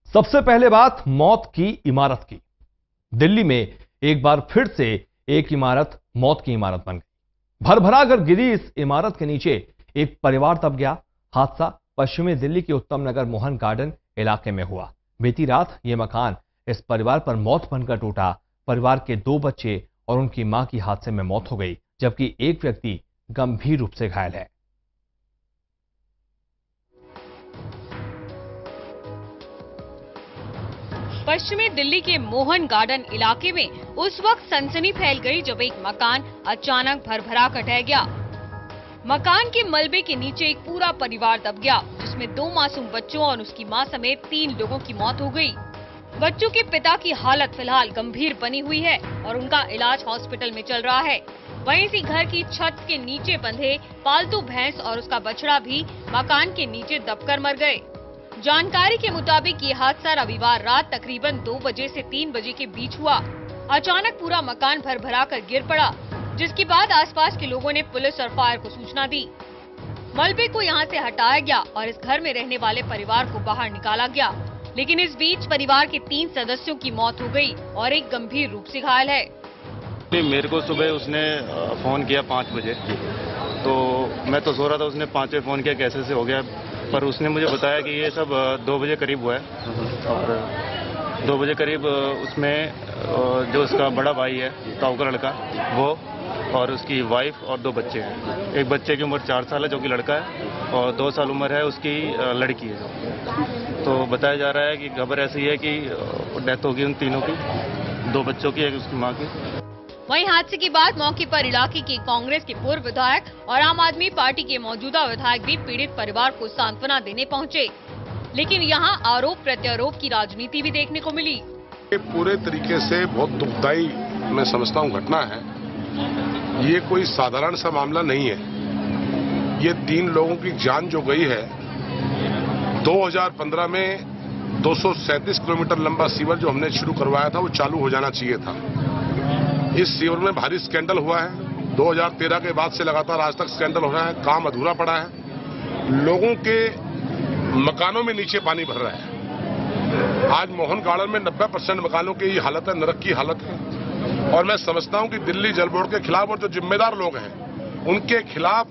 सबसे पहले बात मौत की इमारत की। दिल्ली में एक बार फिर से एक इमारत मौत की इमारत बन गई। भरभरा कर गिरी इस इमारत के नीचे एक परिवार दब गया। हादसा पश्चिमी दिल्ली के उत्तम नगर मोहन गार्डन इलाके में हुआ। बीती रात यह मकान इस परिवार पर मौत बनकर टूटा। परिवार के 2 बच्चे और उनकी मां की हादसे में मौत हो गई, जबकि एक व्यक्ति गंभीर रूप से घायल है। पश्चिमी दिल्ली के मोहन गार्डन इलाके में उस वक्त सनसनी फैल गई जब एक मकान अचानक भरभरा कर ढह गया। मकान के मलबे के नीचे एक पूरा परिवार दब गया, जिसमें 2 मासूम बच्चों और उसकी मां समेत 3 लोगों की मौत हो गई। बच्चों के पिता की हालत फिलहाल गंभीर बनी हुई है और उनका इलाज हॉस्पिटल में चल रहा है। वहीं इसी घर की छत के नीचे बंधे पालतू भैंस और उसका बछड़ा भी मकान के नीचे दबकर मर गए। जानकारी के मुताबिक ये हादसा रविवार रात तकरीबन 2 बजे से 3 बजे के बीच हुआ। अचानक पूरा मकान भरभरा कर गिर पड़ा, जिसके बाद आसपास के लोगों ने पुलिस और फायर को सूचना दी। मलबे को यहां से हटाया गया और इस घर में रहने वाले परिवार को बाहर निकाला गया, लेकिन इस बीच परिवार के 3 सदस्यों की मौत हो गई और एक गंभीर रूप से घायल है। मेरे को सुबह उसने फोन किया 5 बजे, तो मैं तो सो रहा था। उसने 5 बजे फोन किया कैसे से हो गया, पर उसने मुझे बताया कि ये सब 2 बजे करीब हुआ है। और 2 बजे करीब उसमें जो उसका बड़ा भाई है, ताऊ का लड़का, वो और उसकी वाइफ और 2 बच्चे हैं। एक बच्चे की उम्र 4 साल है जो कि लड़का है, और 2 साल उम्र है उसकी लड़की है। तो बताया जा रहा है कि खबर ऐसी है कि डेथ होगी उन तीनों की, 2 बच्चों की, एक उसकी माँ की। वहीं हादसे के बाद मौके पर इलाके के कांग्रेस के पूर्व विधायक और आम आदमी पार्टी के मौजूदा विधायक भी पीड़ित परिवार को सांत्वना देने पहुंचे, लेकिन यहां आरोप प्रत्यारोप की राजनीति भी देखने को मिली। ये पूरे तरीके से बहुत दुखदायी मैं समझता हूं घटना है। ये कोई साधारण सा मामला नहीं है। ये 3 लोगों की जान जो गई है। 2015 में 237 किलोमीटर लंबा सीवर जो हमने शुरू करवाया था वो चालू हो जाना चाहिए था। इस सीवर में भारी स्कैंडल हुआ है। 2013 के बाद से लगातार आज तक स्कैंडल हो रहा है। काम अधूरा पड़ा है। लोगों के मकानों में नीचे पानी भर रहा है। आज मोहन गार्डन में 90% मकानों की ये हालत है, नरक की हालत है। और मैं समझता हूं कि दिल्ली जल बोर्ड के खिलाफ और जो जिम्मेदार लोग हैं उनके खिलाफ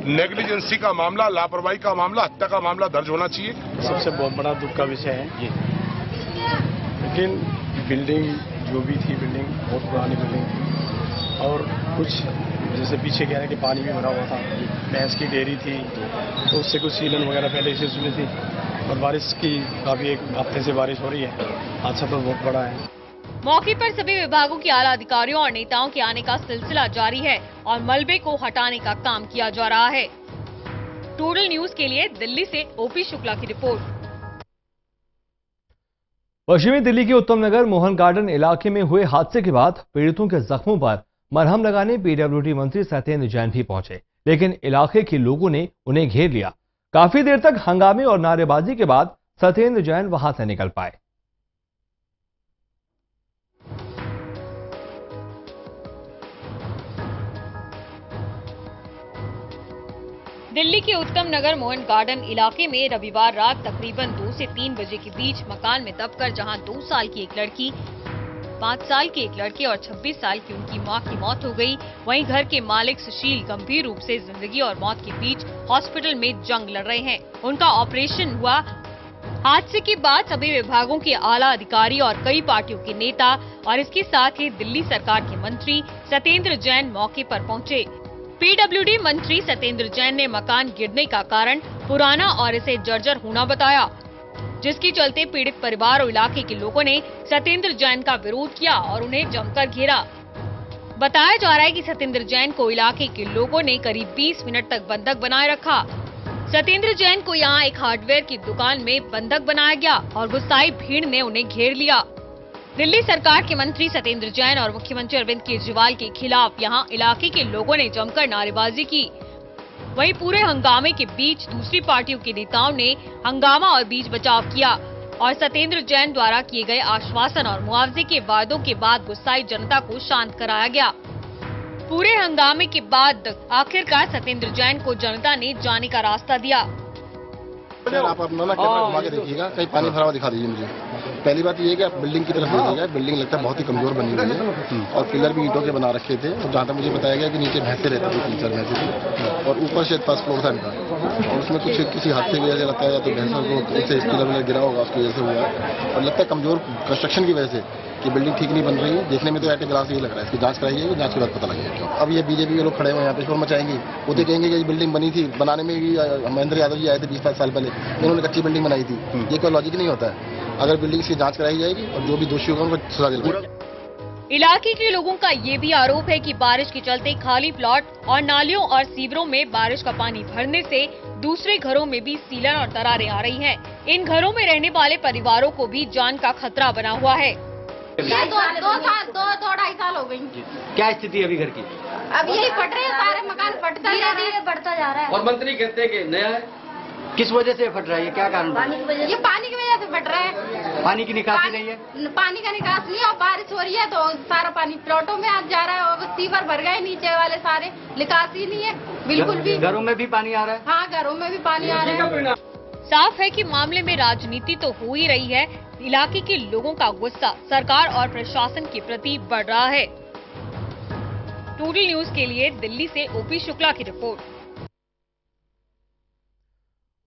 नेग्लिजेंसी का मामला, लापरवाही का मामला, हत्या का मामला दर्ज होना चाहिए। सबसे बहुत बड़ा दुख का विषय है। लेकिन बिल्डिंग जो भी थी, बिल्डिंग बहुत पुरानी बिल्डिंग, और कुछ जैसे पीछे कह रहे हैं कि पानी भी भरा हुआ था। भैंस की डेयरी थी, तो उससे कुछ सीलन वगैरह पहले से उसमें थी। और बारिश की काफी 1 हफ्ते से बारिश हो रही है। हादसा तो बहुत बड़ा है। मौके पर सभी विभागों के आला अधिकारियों और नेताओं के आने का सिलसिला जारी है और मलबे को हटाने का काम किया जा रहा है। टोटल न्यूज के लिए दिल्ली से ओपी शुक्ला की रिपोर्ट। पश्चिमी दिल्ली के उत्तम नगर मोहन गार्डन इलाके में हुए हादसे के बाद पीड़ितों के जख्मों पर मरहम लगाने पीडब्ल्यूडी मंत्री सत्येंद्र जैन भी पहुंचे, लेकिन इलाके के लोगों ने उन्हें घेर लिया। काफी देर तक हंगामे और नारेबाजी के बाद सत्येंद्र जैन वहां से निकल पाए। दिल्ली के उत्तम नगर मोहन गार्डन इलाके में रविवार रात तकरीबन 2 से 3 बजे के बीच मकान में दबकर जहां 2 साल की एक लड़की, 5 साल के एक लड़के और 26 साल की उनकी मां की मौत हो गई, वहीं घर के मालिक सुशील गंभीर रूप से जिंदगी और मौत के बीच हॉस्पिटल में जंग लड़ रहे हैं। उनका ऑपरेशन हुआ। हादसे के बाद सभी विभागों के आला अधिकारी और कई पार्टियों के नेता और इसके साथ ही दिल्ली सरकार के मंत्री सत्येंद्र जैन मौके पर पहुंचे। पीडब्ल्यूडी मंत्री सत्येंद्र जैन ने मकान गिरने का कारण पुराना और इसे जर्जर होना बताया, जिसके चलते पीड़ित परिवार और इलाके के लोगों ने सत्येंद्र जैन का विरोध किया और उन्हें जमकर घेरा। बताया जा रहा है कि सत्येंद्र जैन को इलाके के लोगों ने करीब 20 मिनट तक बंधक बनाए रखा। सत्येंद्र जैन को यहां एक हार्डवेयर की दुकान में बंधक बनाया गया और गुस्साई भीड़ ने उन्हें घेर लिया। दिल्ली सरकार के मंत्री सत्येंद्र जैन और मुख्यमंत्री अरविंद केजरीवाल के खिलाफ यहां इलाके के लोगों ने जमकर नारेबाजी की। वहीं पूरे हंगामे के बीच दूसरी पार्टियों के नेताओं ने हंगामा और बीच बचाव किया और सत्येंद्र जैन द्वारा किए गए आश्वासन और मुआवजे के वादों के बाद गुस्साई जनता को शांत कराया गया। पूरे हंगामे के बाद आखिरकार सत्येंद्र जैन को जनता ने जाने का रास्ता दिया। सर आप अपना ना कैमरा घुमा के देखिएगा, कहीं पानी भरा हुआ दिखा दीजिए मुझे। पहली बात ये है कि आप बिल्डिंग की तरफ देखिएगा, बिल्डिंग लगता है बहुत ही कमजोर बनी हुई है और पिलर भी ईंटों के बना रखे थे। और जहाँ तक मुझे बताया गया कि नीचे भैंसे रहते थे, 3-4 भैंसे थी और ऊपर से फर्स्ट फ्लोर था इनका और उसमें कुछ किसी हादसे की वजह से लगता है या तो भैंसों को उससे पिलर गिरा होगा, उसकी वजह से हुआ है। और लगता है कमजोर कंस्ट्रक्शन की वजह से कि बिल्डिंग ठीक नहीं बन रही है। देखने में तो ऐसे ग्लास ये लग रहा है, इसकी जांच कराई जाएगी, जांच के बाद पता लगेगा क्यों। अब ये बीजेपी के लोग खड़े हुए यहाँ पे शोर मचाएंगे, वो तो कहेंगे कि ये बिल्डिंग बनी थी, बनाने में भी महेंद्र यादव जी आए थे 20-22 साल पहले, इन्होंने कच्ची बिल्डिंग बनाई थी। ये कोई लॉजिक नहीं होता है। अगर बिल्डिंग की जांच कराई जाएगी और जो भी दोषी होगा उनको सजा दिलवाएगी। इलाके के लोगों का ये भी आरोप है कि बारिश के चलते खाली प्लॉट और नालियों और सीवरों में बारिश का पानी भरने से दूसरे घरों में भी सीलन और दरारें आ रही हैं। इन घरों में रहने वाले परिवारों को भी जान का खतरा बना हुआ है। 2-2.5 साल हो गई। क्या स्थिति है अभी घर की? अब यही फट रहे हैं, सारे मकान फटता धीरे बढ़ता जा रहा है। और मंत्री कहते हैं कि नया है। किस वजह से फट रहा है, ये क्या कारण? ये पानी की वजह से फट रहा है। पानी की निकासी नहीं है? पानी का निकास नहीं है और बारिश हो रही है तो सारा पानी प्लॉटों में आज जा रहा है और सीवर भर गए नीचे वाले सारे, निकासी नहीं है बिल्कुल भी। घरों में भी पानी आ रहा है? हाँ, घरों में भी पानी आ रहा है। साफ है कि मामले में राजनीति तो हो ही रही है, इलाके के लोगों का गुस्सा सरकार और प्रशासन के प्रति बढ़ रहा है। टोटल न्यूज के लिए दिल्ली से ओपी शुक्ला की रिपोर्ट।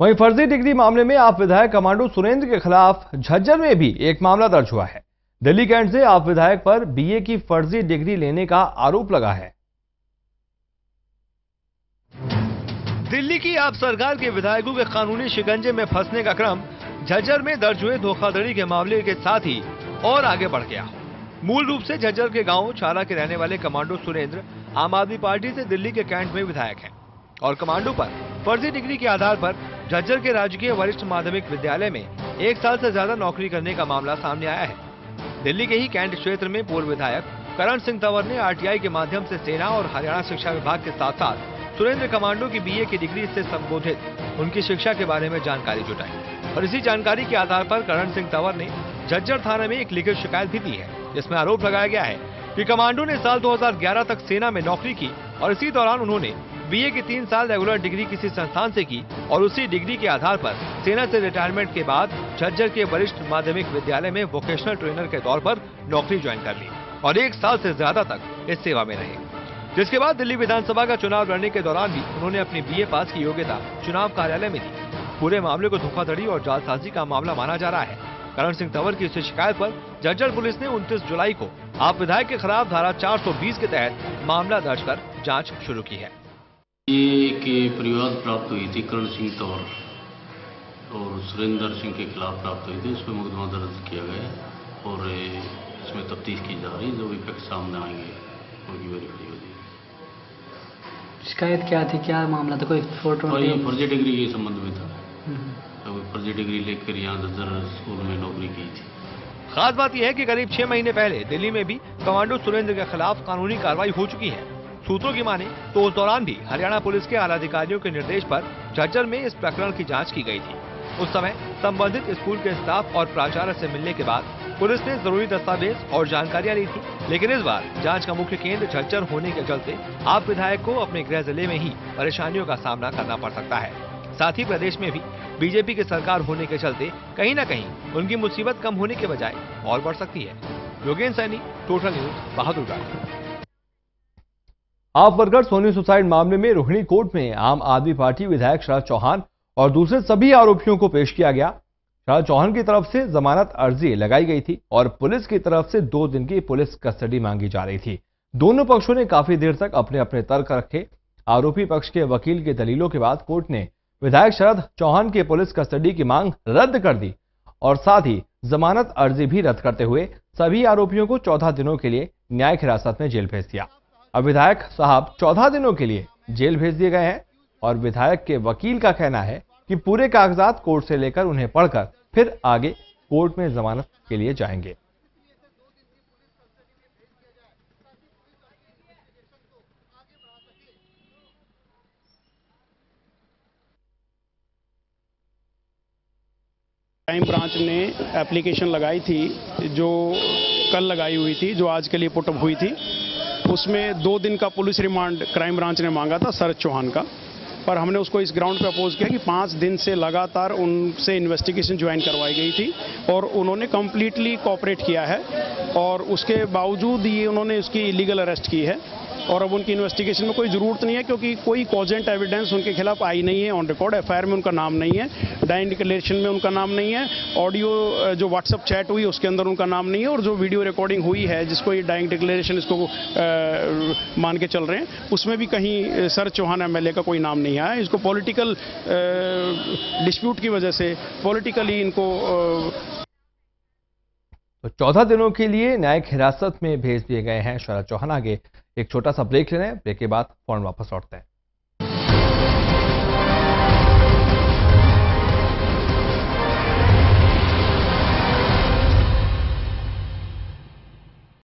वहीं फर्जी डिग्री मामले में आप विधायक कमांडो सुरेंद्र के खिलाफ झज्जर में भी एक मामला दर्ज हुआ है। दिल्ली कैंट से आप विधायक पर बीए की फर्जी डिग्री लेने का आरोप लगा है। दिल्ली की आप सरकार के विधायकों के कानूनी शिकंजे में फंसने का क्रम झज्जर में दर्ज हुए धोखाधड़ी के मामले के साथ ही और आगे बढ़ गया। मूल रूप से झज्जर के गांव छाला के रहने वाले कमांडो सुरेंद्र आम आदमी पार्टी से दिल्ली के कैंट में विधायक हैं और कमांडो पर फर्जी डिग्री के आधार पर झज्जर के राजकीय वरिष्ठ माध्यमिक विद्यालय में 1 साल से ज्यादा नौकरी करने का मामला सामने आया है। दिल्ली के ही कैंट क्षेत्र में पूर्व विधायक करण सिंह तंवर ने आरटीआई के माध्यम से सेना और हरियाणा शिक्षा विभाग के साथ साथ सुरेंद्र कमांडो की बीए की डिग्री से संबोधित उनकी शिक्षा के बारे में जानकारी जुटाई और इसी जानकारी के आधार पर करण सिंह तंवर ने झज्जर थाने में एक लिखित शिकायत भी दी है, जिसमें आरोप लगाया गया है कि कमांडो ने साल 2011 तक सेना में नौकरी की और इसी दौरान उन्होंने बीए की 3 साल रेगुलर डिग्री किसी संस्थान से की और उसी डिग्री के आधार पर सेना से रिटायरमेंट के बाद झज्जर के वरिष्ठ माध्यमिक विद्यालय में वोकेशनल ट्रेनर के तौर पर नौकरी ज्वाइन कर ली और 1 साल से ज्यादा तक इस सेवा में रहे। जिसके बाद दिल्ली विधानसभा का चुनाव लड़ने के दौरान भी उन्होंने अपनी बीए पास की योग्यता चुनाव कार्यालय में दी। पूरे मामले को धोखाधड़ी और जालसाजी का मामला माना जा रहा है। करण सिंह तंवर की इस शिकायत पर झज्जर पुलिस ने 29 जुलाई को आप विधायक के खिलाफ धारा 420 के तहत मामला दर्ज कर जांच शुरू की है। ये फरियाद प्राप्त हुई थी करण सिंह तंवर और सुरेंद्र सिंह के खिलाफ प्राप्त हुई थी। उसमें मुकदमा दर्ज किया गया और इसमें तफ्तीश की जा रही है। जो भी फैक्ट सामने आएंगे उनकी वेरीफाई होगी। शिकायत क्या थी, क्या मामला था? कोई फोटो? और ये फर्जी डिग्री के संबंध में था। तो फर्जी डिग्री लेकर यहाँ झज्जर स्कूल में नौकरी की थी। खास बात यह है कि करीब 6 महीने पहले दिल्ली में भी कमांडो सुरेंद्र के खिलाफ कानूनी कार्रवाई हो चुकी है। सूत्रों की माने तो उस दौरान भी हरियाणा पुलिस के आला अधिकारियों के निर्देश पर झज्जर में इस प्रकरण की जांच की गई थी। उस समय संबंधित स्कूल के स्टाफ और प्राचार्य से मिलने के बाद पुलिस ने जरूरी दस्तावेज और जानकारियां ली थी। लेकिन इस बार जांच का मुख्य केंद्र झज्जर होने के चलते आप विधायक को अपने गृह जिले में ही परेशानियों का सामना करना पड़ सकता है। साथ ही प्रदेश में भी बीजेपी की सरकार होने के चलते कहीं न कहीं उनकी मुसीबत कम होने के बजाय और बढ़ सकती है। Yogendra Saini, total news, Bahadurgarh. आप वर्कर सोनी सुसाइड मामले में रोहिणी कोर्ट में आम आदमी पार्टी विधायक शरद चौहान और दूसरे सभी आरोपियों को पेश किया गया। शरद चौहान की तरफ से जमानत अर्जी लगाई गई थी और पुलिस की तरफ से 2 दिन की पुलिस कस्टडी मांगी जा रही थी। दोनों पक्षों ने काफी देर तक अपने अपने तर्क रखे। आरोपी पक्ष के वकील की दलीलों के बाद कोर्ट ने विधायक शरद चौहान की पुलिस कस्टडी की मांग रद्द कर दी और साथ ही जमानत अर्जी भी रद्द करते हुए सभी आरोपियों को 14 दिनों के लिए न्यायिक हिरासत में जेल भेज दिया। अब विधायक साहब 14 दिनों के लिए जेल भेज दिए गए हैं और विधायक के वकील का कहना है कि पूरे कागजात कोर्ट से लेकर उन्हें पढ़कर फिर आगे कोर्ट में जमानत के लिए जाएंगे। क्राइम ब्रांच ने एप्लीकेशन लगाई थी जो कल लगाई हुई थी, जो आज के लिए पुटअप हुई थी। उसमें 2 दिन का पुलिस रिमांड क्राइम ब्रांच ने मांगा था शरद चौहान का पर हमने उसको इस ग्राउंड पे अपोज किया कि 5 दिन से लगातार उनसे इन्वेस्टिगेशन ज्वाइन करवाई गई थी और उन्होंने कंप्लीटली कोऑपरेट किया है और उसके बावजूद ये उन्होंने उसकी इलीगल अरेस्ट की है और अब उनकी इन्वेस्टिगेशन में कोई ज़रूरत नहीं है क्योंकि कोई कॉजेंट एविडेंस उनके खिलाफ आई नहीं है। ऑन रिकॉर्ड एफआईआर में उनका नाम नहीं है, डाइंग डिक्लेरेशन में उनका नाम नहीं है, ऑडियो जो व्हाट्सएप चैट हुई उसके अंदर उनका नाम नहीं है और जो वीडियो रिकॉर्डिंग हुई है जिसको ये डाइंग डिक्लेरेशन इसको मान के चल रहे हैं उसमें भी कहीं सर चौहान एमएलए का कोई नाम नहीं आया। इसको पॉलिटिकल डिस्प्यूट की वजह से पॉलिटिकली इनको तो 14 दिनों के लिए न्यायिक हिरासत में भेज दिए गए हैं शरद चौहान। आगे एक छोटा सा ब्रेक ले रहे हैं, ब्रेक के बाद फौरन वापस लौटते हैं।